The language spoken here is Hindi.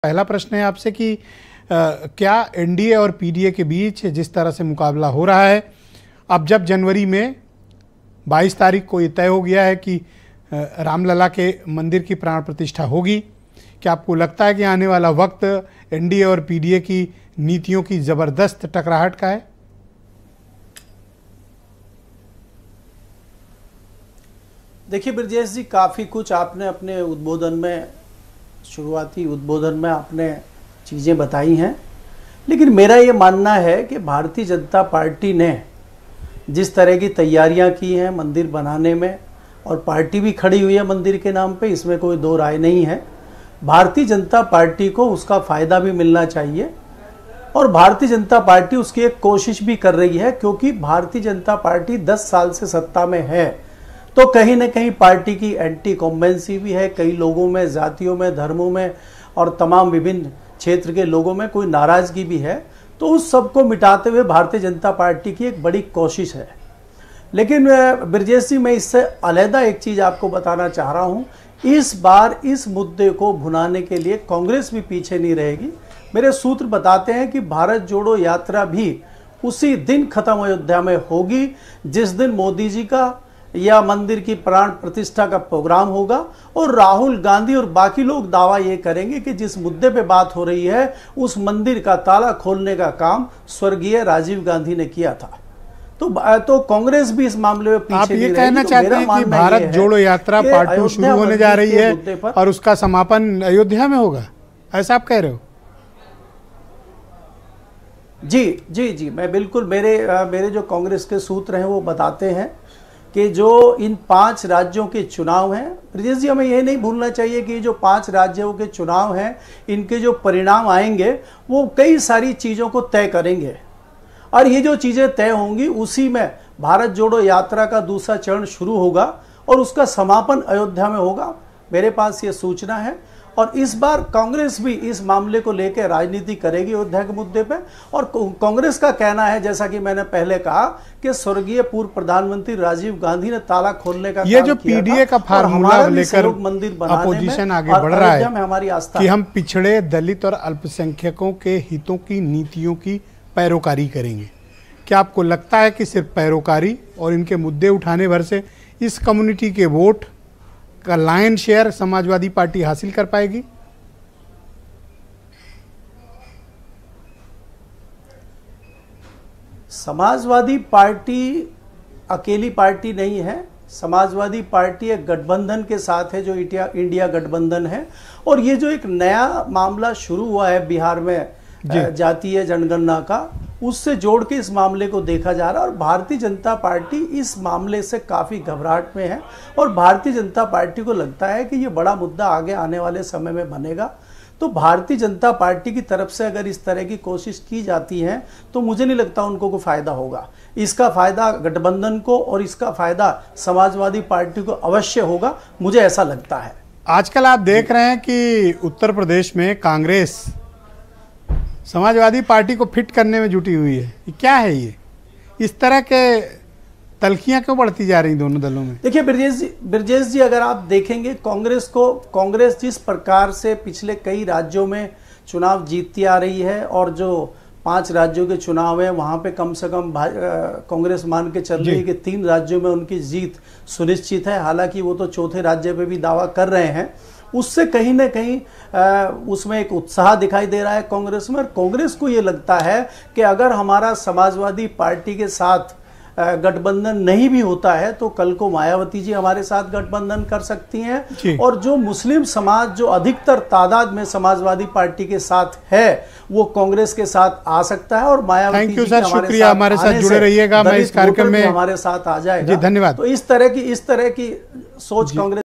पहला प्रश्न है आपसे कि क्या एनडीए और पीडीए के बीच जिस तरह से मुकाबला हो रहा है, अब जब जनवरी में 22 तारीख को ये तय हो गया है कि रामलला के मंदिर की प्राण प्रतिष्ठा होगी, क्या आपको लगता है कि आने वाला वक्त एनडीए और पीडीए की नीतियों की ज़बरदस्त टकराहट का है? देखिए ब्रजेश जी, काफ़ी कुछ आपने अपने उद्बोधन में, शुरुआती उद्बोधन में आपने चीज़ें बताई हैं, लेकिन मेरा ये मानना है कि भारतीय जनता पार्टी ने जिस तरह की तैयारियां की हैं मंदिर बनाने में, और पार्टी भी खड़ी हुई है मंदिर के नाम पे, इसमें कोई दो राय नहीं है। भारतीय जनता पार्टी को उसका फ़ायदा भी मिलना चाहिए और भारतीय जनता पार्टी उसकी एक कोशिश भी कर रही है, क्योंकि भारतीय जनता पार्टी 10 साल से सत्ता में है तो कहीं ना कहीं पार्टी की एंटी कॉम्बेंसी भी है। कई लोगों में, जातियों में, धर्मों में और तमाम विभिन्न क्षेत्र के लोगों में कोई नाराज़गी भी है, तो उस सबको मिटाते हुए भारतीय जनता पार्टी की एक बड़ी कोशिश है। लेकिन ब्रजेश जी, मैं इससे अलहदा एक चीज़ आपको बताना चाह रहा हूँ। इस बार इस मुद्दे को भुनाने के लिए कांग्रेस भी पीछे नहीं रहेगी। मेरे सूत्र बताते हैं कि भारत जोड़ो यात्रा भी उसी दिन खत्म अयोध्या में होगी जिस दिन मोदी जी का या मंदिर की प्राण प्रतिष्ठा का प्रोग्राम होगा, और राहुल गांधी और बाकी लोग दावा ये करेंगे कि जिस मुद्दे पे बात हो रही है उस मंदिर का ताला खोलने का काम स्वर्गीय राजीव गांधी ने किया था। तो कांग्रेस भी इस मामले में पीछे आप ये नहीं कहना रहेगी। चाहते हैं कि भारत जोड़ो यात्रा पार्ट 2 शुरू होने जा रही है और उसका समापन अयोध्या में होगा, ऐसा आप कह रहे हो? जी जी जी, मैं बिल्कुल, मेरे जो कांग्रेस के सूत्र हैं वो बताते हैं कि जो इन 5 राज्यों के चुनाव हैं, ब्रजेश जी, हमें ये नहीं भूलना चाहिए कि जो 5 राज्यों के चुनाव हैं, इनके जो परिणाम आएंगे वो कई सारी चीज़ों को तय करेंगे, और ये जो चीज़ें तय होंगी उसी में भारत जोड़ो यात्रा का दूसरा चरण शुरू होगा और उसका समापन अयोध्या में होगा। मेरे पास ये सूचना है, और इस बार कांग्रेस भी इस मामले को लेकर राजनीति करेगी अयोध्या के मुद्दे पे। और कांग्रेस का कहना है, जैसा कि मैंने पहले कहा, कि स्वर्गीय पूर्व प्रधानमंत्री राजीव गांधी ने ताला खोलने का ये जो पीडीए का फार्मूला लेकर मंदिर अपोजिशन आगे बढ़ रहा है हमारी आस्था कि हम पिछड़े, दलित और अल्पसंख्यकों के हितों की नीतियों की पैरोकारी करेंगे, क्या आपको लगता है कि सिर्फ पैरोकारी और इनके मुद्दे उठाने भर से इस कम्युनिटी के वोट का लायन शेयर समाजवादी पार्टी हासिल कर पाएगी? समाजवादी पार्टी अकेली पार्टी नहीं है। समाजवादी पार्टी एक गठबंधन के साथ है, जो इंडिया गठबंधन है, और ये जो एक नया मामला शुरू हुआ है बिहार में जातीय जनगणना का, उससे जोड़ के इस मामले को देखा जा रहा है। और भारतीय जनता पार्टी इस मामले से काफ़ी घबराहट में है, और भारतीय जनता पार्टी को लगता है कि ये बड़ा मुद्दा आगे आने वाले समय में बनेगा। तो भारतीय जनता पार्टी की तरफ से अगर इस तरह की कोशिश की जाती है तो मुझे नहीं लगता उनको कोई फ़ायदा होगा। इसका फ़ायदा गठबंधन को और इसका फ़ायदा समाजवादी पार्टी को अवश्य होगा, मुझे ऐसा लगता है। आजकल आप देख रहे हैं कि उत्तर प्रदेश में कांग्रेस समाजवादी पार्टी को फिट करने में जुटी हुई है। क्या है ये? इस तरह के तल्खियां क्यों बढ़ती जा रही दोनों दलों में? देखिए ब्रजेश जी, अगर आप देखेंगे कांग्रेस जिस प्रकार से पिछले कई राज्यों में चुनाव जीतती आ रही है, और जो 5 राज्यों के चुनाव है वहां पे कम से कम कांग्रेस मान के चल रही है कि 3 राज्यों में उनकी जीत सुनिश्चित है। हालांकि वो तो चौथे राज्य पे भी दावा कर रहे हैं। उससे कहीं ना कहीं उसमें एक उत्साह दिखाई दे रहा है कांग्रेस में, और कांग्रेस को ये लगता है कि अगर हमारा समाजवादी पार्टी के साथ गठबंधन नहीं भी होता है तो कल को मायावती जी हमारे साथ गठबंधन कर सकती हैं, और जो मुस्लिम समाज जो अधिकतर तादाद में समाजवादी पार्टी के साथ है वो कांग्रेस के साथ आ सकता है, और मायावती जी शुक्रिया, हमारे साथ जुड़े रहिएगा। मैं इस कार्यक्रम में हमारे साथ आ जाएगा। जी धन्यवाद। तो इस तरह की सोच कांग्रेस